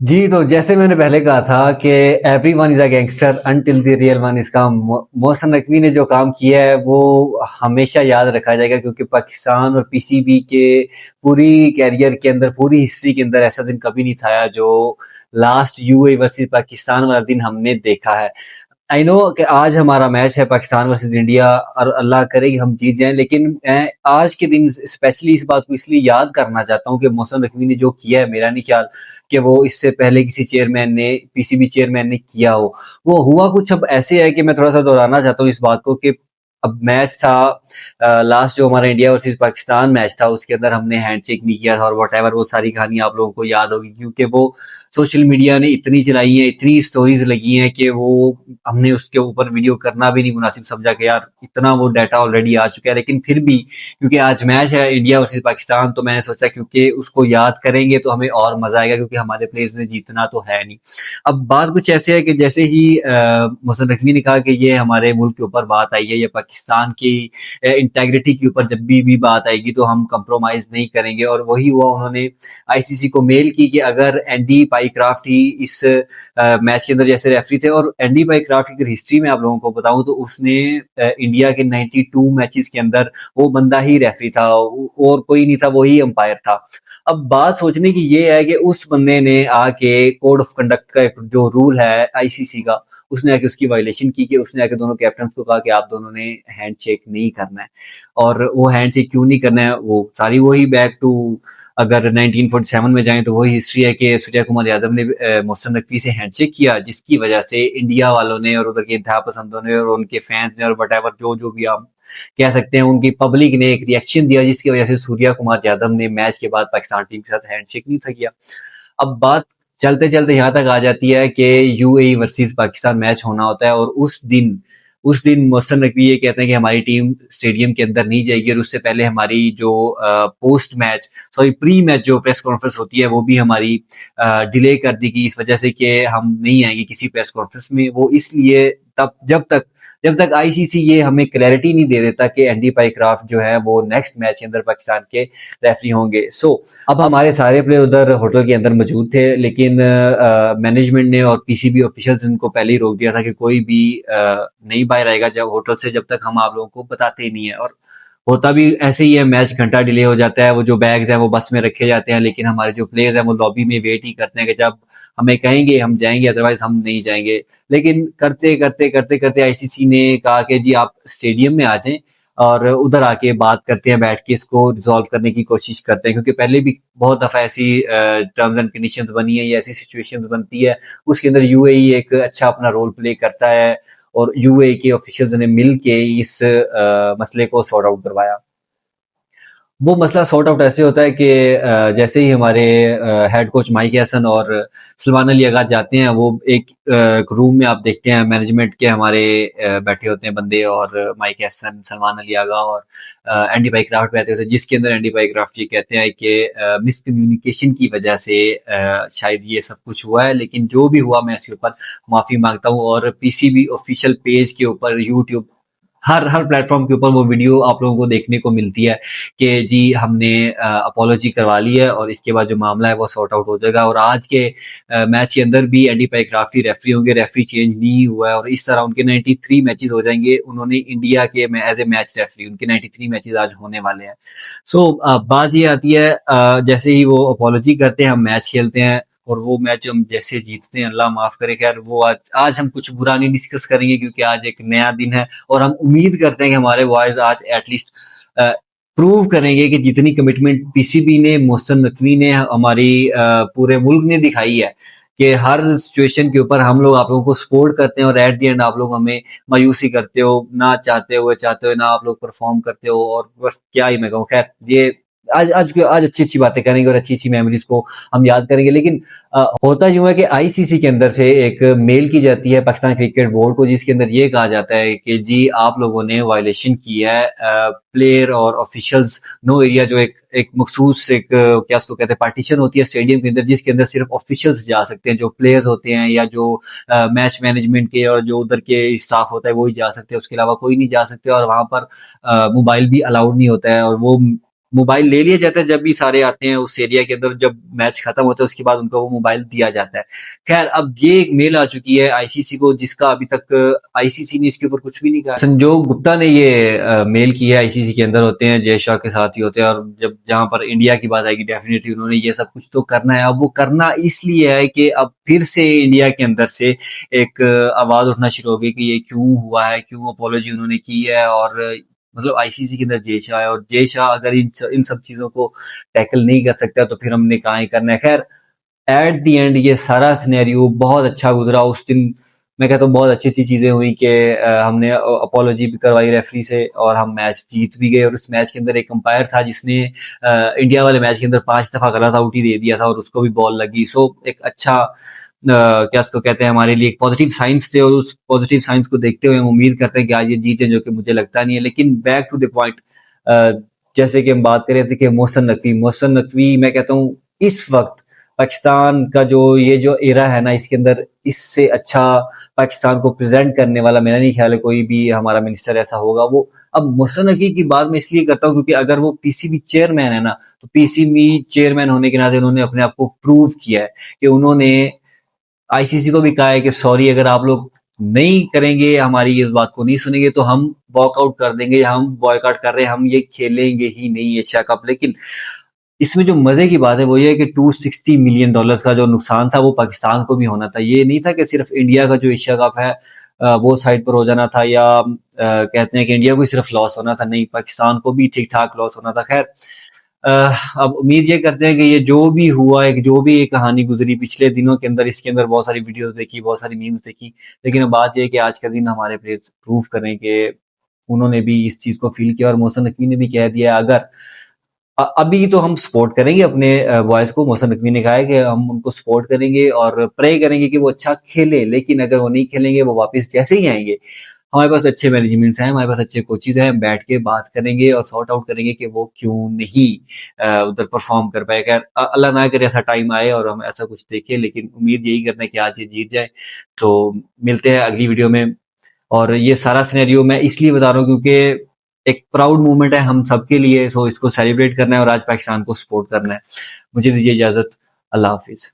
जी, तो जैसे मैंने पहले कहा था कि everyone is a gangster until the real one. इसका मोहसिन नकवी ने जो काम किया है वो हमेशा याद रखा जाएगा, क्योंकि पाकिस्तान और पीसीबी के पूरी कैरियर के अंदर, पूरी हिस्ट्री के अंदर ऐसा दिन कभी नहीं था जो लास्ट यूएई वर्सेस पाकिस्तान वाला दिन हमने देखा है। आई नो कि आज हमारा मैच है पाकिस्तान वर्सेस इंडिया, और अल्लाह करे कि हम जीत जाएं, लेकिन मैं आज के दिन स्पेशली इस बात को इसलिए याद करना चाहता हूँ कि मोहसिन रकवी ने जो किया है, मेरा नहीं ख्याल कि वो इससे पहले किसी चेयरमैन ने, पीसीबी चेयरमैन ने किया हो। वो हुआ कुछ अब ऐसे है कि मैं थोड़ा सा दोहराना चाहता हूँ इस बात को कि अब मैच था लास्ट, जो हमारा इंडिया वर्सेस पाकिस्तान मैच था, उसके अंदर हमने हैंडशेक नहीं किया था और वट एवर, वो सारी कहानी आप लोगों को याद होगी, क्योंकि वो सोशल मीडिया ने इतनी चलाई है, इतनी स्टोरीज लगी हैं कि वो हमने उसके ऊपर वीडियो करना भी नहीं मुनासिब समझा कि यार इतना वो डाटा ऑलरेडी आ चुका है। लेकिन फिर भी क्योंकि आज मैच है इंडिया वर्सेस पाकिस्तान, तो मैंने सोचा क्योंकि उसको याद करेंगे तो हमें और मजा आएगा, क्योंकि हमारे प्लेयर्स ने जीतना तो है नहीं। अब बात कुछ ऐसे है कि जैसे ही मोहसिन नकवी ने कहा कि ये हमारे मुल्क के ऊपर बात आई है, ये पाकिस्तान की इंटेग्रिटी के ऊपर जब भी बात आएगी तो हम कंप्रोमाइज नहीं करेंगे, और वही हुआ। उन्होंने आईसीसी को मेल की कि अगर एंडी पाईक्राफ्ट ही इस मैच के अंदर जैसे रेफरी थे, और एंडी पाईक्राफ्ट की अगर हिस्ट्री में आप लोगों को बताऊं तो उसने इंडिया के 92 मैचेस के अंदर वो बंदा ही रेफरी था, और कोई नहीं था, वही अंपायर था। अब बात सोचने की ये है कि उस बंदे ने आके कोड ऑफ कंडक्ट का एक जो रूल है आईसीसी का, उसने आके उसकी वायलेशन की कि उसने आके दोनों कैप्टन को कहा कि आप दोनों ने हैंडशेक नहीं करना है। और वो हैंडशेक क्यों नहीं करना है, वो सारी वही बैक टू, अगर 1947 में जाएं तो वही हिस्ट्री है कि सूर्या कुमार यादव ने मोहसिन नकवी से हैंडशेक किया, जिसकी वजह से इंडिया वालों ने और उधर के इंतहा पसंदों ने और उनके फैंस ने और वट एवर, जो जो भी आप कह सकते हैं, उनकी पब्लिक ने एक रिएक्शन दिया, जिसकी वजह से सूर्या कुमार यादव ने मैच के बाद पाकिस्तान टीम के साथ हैंडशेक नहीं था किया। अब बात चलते चलते यहाँ तक आ जाती है कि यूएई वर्सेस पाकिस्तान मैच होना होता है, और उस दिन मोहसिन नकवी ये कहते हैं कि हमारी टीम स्टेडियम के अंदर नहीं जाएगी, और उससे पहले हमारी जो post match, sorry pre match जो प्रेस कॉन्फ्रेंस होती है, वो भी हमारी डिले कर दी गई इस वजह से कि हम नहीं आएंगे किसी प्रेस कॉन्फ्रेंस में। वो इसलिए तब जब तक आईसीसी ये हमें क्लैरिटी नहीं दे देता कि एंडी पाईक्राफ्ट जो है वो नेक्स्ट मैच के अंदर पाकिस्तान के रेफरी होंगे। अब हमारे सारे प्लेयर उधर होटल के अंदर मौजूद थे, लेकिन मैनेजमेंट ने और पीसीबी ऑफिशियल्स इनको पहले ही रोक दिया था कि कोई भी नहीं बाहर आएगा जब होटल से, जब तक हम आप लोगों को बताते ही नहीं है। और होता भी ऐसे ही है, मैच घंटा डिले हो जाता है, वो जो बैग्स हैं वो बस में रखे जाते हैं, लेकिन हमारे जो प्लेयर्स हैं वो लॉबी में वेट ही करते हैं कि जब हमें कहेंगे हम जाएंगे, अदरवाइज हम नहीं जाएंगे। लेकिन करते करते करते करते आईसीसी ने कहा कि जी आप स्टेडियम में आ जाएं और उधर आके बात करते हैं, बैठ के इसको रिजॉल्व करने की कोशिश करते हैं, क्योंकि पहले भी बहुत दफा ऐसी टर्म्स एंड कंडीशंस बनी है या ऐसी सिचुएशंस बनती है, उसके अंदर यूएई एक अच्छा अपना रोल प्ले करता है, और यूएई के ऑफिशियल्स ने मिल के इस मसले को सॉर्ट आउट करवाया। वो मसला सॉर्ट आउट ऐसे होता है कि जैसे ही हमारे हेड कोच माइक हैसन और सलमान अली आगाज जाते हैं, वो एक रूम में आप देखते हैं मैनेजमेंट के हमारे बैठे होते हैं बंदे, और माइक हैसन, सलमान अली आगा और एंडी पाईक्राफ्ट बैठे होते हैं, जिसके अंदर एंडी पाईक्राफ्ट ये कहते हैं कि मिसकम्युनिकेशन की वजह से शायद ये सब कुछ हुआ है, लेकिन जो भी हुआ मैं इसके ऊपर माफी मांगता हूँ। और पीसीबी ऑफिशियल पेज के ऊपर, यूट्यूब, हर हर प्लेटफॉर्म के ऊपर वो वीडियो आप लोगों को देखने को मिलती है कि जी हमने अपोलॉजी करवा ली है, और इसके बाद जो मामला है वो सॉर्ट आउट हो जाएगा। और आज के मैच के अंदर भी एंडी पाईक्राफ्ट ही रेफरी होंगे, रेफरी चेंज नहीं हुआ है, और इस तरह उनके 93 मैचेस हो जाएंगे। उन्होंने इंडिया के एज ए मैच रेफरी उनके 93 मैचेस आज होने वाले हैं। बात ये आती है, जैसे ही वो अपोलॉजी करते हैं, हम मैच खेलते हैं, और वो मैच हम जैसे जीतते हैं, अल्लाह माफ करे खैर, वो आज आज हम कुछ बुरा नहीं डिस्कस करेंगे, क्योंकि आज एक नया दिन है, और हम उम्मीद करते हैं कि हमारे बॉयज आज एटलीस्ट प्रूव करेंगे कि जितनी कमिटमेंट पीसीबी ने, मोहसिन नकवी ने, हमारी पूरे मुल्क ने दिखाई है कि हर सिचुएशन के ऊपर हम लोग आप लोगों को सपोर्ट करते हैं, और एट दी एंड आप लोग हमें मायूसी करते हो, ना चाहते हुए ना आप लोग परफॉर्म करते हो, और बस क्या ही मैं कहूँ। खैर ये आज अच्छी अच्छी बातें करेंगे और अच्छी अच्छी मेमोरीज को हम याद करेंगे। लेकिन होता यूं है कि आईसीसी के अंदर से एक मेल की जाती है पाकिस्तान क्रिकेट बोर्ड को, जिसके अंदर ये कहा जाता है कि जी आप लोगों ने वायलेशन की है, प्लेयर और ऑफिशियल्स नो एरिया, जो एक मखसूस एक क्या उसको कहते हैं पार्टीशन होती है स्टेडियम के अंदर, जिसके अंदर सिर्फ ऑफिशियल्स जा सकते हैं, जो प्लेयर्स होते हैं या जो मैच मैनेजमेंट के और जो उधर के स्टाफ होता है वही जा सकते हैं, उसके अलावा कोई नहीं जा सकते। और वहां पर मोबाइल भी अलाउड नहीं होता है, और वो मोबाइल ले लिया जाता है जब भी सारे आते हैं उस एरिया के अंदर, जब मैच खत्म होता है उसके बाद उनको वो मोबाइल दिया जाता है। खैर, अब ये एक मेल आ चुकी है आईसीसी को, जिसका अभी तक आईसीसी ने इसके ऊपर कुछ भी नहीं कहा। संजोग गुप्ता ने ये मेल किया है, आईसीसी के अंदर होते हैं, जय शाह के साथ ही होते हैं, और जब जहां पर इंडिया की बात आएगी डेफिनेटली उन्होंने ये सब कुछ तो करना है। अब वो करना इसलिए है कि अब फिर से इंडिया के अंदर से एक आवाज उठना शुरू हो गई कि ये क्यों हुआ है, क्यों अपोलॉजी उन्होंने की है, और मतलब आईसीसी के अंदर जय शाह है, और जय शाह अगर इन सब चीजों को टैकल नहीं कर सकता तो फिर हमने कहाँ ही करना है। खैर, एट द एंड ये सारा सिनेरियो बहुत अच्छा गुजरा उस दिन। मैं कहता हूँ बहुत अच्छी अच्छी चीजें हुई कि हमने अपोलॉजी भी करवाई रेफरी से और हम मैच जीत भी गए। और उस मैच के अंदर एक अंपायर था जिसने इंडिया वाले मैच के अंदर 5 दफा गलत आउट ही दे दिया था और उसको भी बॉल लगी। सो एक अच्छा क्या उसको कहते हैं, हमारे लिए एक पॉजिटिव साइंस थे, और उस पॉजिटिव साइंस को देखते हुए हम उम्मीद करते हैं कि आज ये जीते, जो कि मुझे लगता नहीं है। लेकिन बैक टू द पॉइंट, जैसे कि हम बात कर रहे थे कि मोहसिन नकवी मैं कहता हूँ इस वक्त पाकिस्तान का जो एरा है ना, इसके अंदर इससे अच्छा पाकिस्तान को प्रेजेंट करने वाला मेरा नहीं ख्याल है कोई भी हमारा मिनिस्टर ऐसा होगा। वो अब मोहसिन नकवी की बात मैं इसलिए करता हूँ क्योंकि अगर वो पीसीबी चेयरमैन है ना, तो पीसीबी चेयरमैन होने के नाते उन्होंने अपने आप को प्रूव किया है कि उन्होंने आईसीसी को भी कहा है कि सॉरी, अगर आप लोग नहीं करेंगे, हमारी इस बात को नहीं सुनेंगे तो हम वॉकआउट कर देंगे, हम बॉयकॉट कर रहे हैं, हम ये खेलेंगे ही नहीं एशिया कप। लेकिन इसमें जो मजे की बात है वो ये है कि $260 मिलियन का जो नुकसान था वो पाकिस्तान को भी होना था। ये नहीं था कि सिर्फ इंडिया का जो एशिया कप है वो साइड पर हो जाना था, या कहते हैं कि इंडिया को ही सिर्फ लॉस होना था। नहीं, पाकिस्तान को भी ठीक ठाक लॉस होना था। खैर, अब उम्मीद ये करते हैं कि ये जो भी हुआ, एक जो भी एक कहानी गुजरी पिछले दिनों के अंदर, इसके अंदर बहुत सारी वीडियोस देखी, बहुत सारी मीम्स देखी, लेकिन अब बात यह है कि आज का दिन हमारे प्लेयर्स प्रूव करें कि उन्होंने भी इस चीज को फील किया। और मोहसिन नकवी ने भी कह दिया, अगर अभी तो हम सपोर्ट करेंगे अपने बॉयज को। मोहसिन नकवी ने कहा है कि हम उनको सपोर्ट करेंगे और प्रे करेंगे कि वो अच्छा खेले, लेकिन अगर वो नहीं खेलेंगे, वो वापस जैसे ही आएंगे, हमारे पास अच्छे मैनेजमेंट्स हैं, हमारे पास अच्छे कोचेज हैं, हम बैठ के बात करेंगे और सॉर्ट आउट करेंगे कि वो क्यों नहीं उधर परफॉर्म कर पाए। खैर, अल्लाह ना करे ऐसा टाइम आए और हम ऐसा कुछ देखें, लेकिन उम्मीद यही करते हैं कि आज ये जीत जाए। तो मिलते हैं अगली वीडियो में। और ये सारा सिनेरियो मैं इसलिए बता रहा हूँ क्योंकि एक प्राउड मोमेंट है हम सबके लिए, सो इसको सेलिब्रेट करना है और आज पाकिस्तान को सपोर्ट करना है। मुझे दीजिए इजाजत, अल्लाह हाफिज।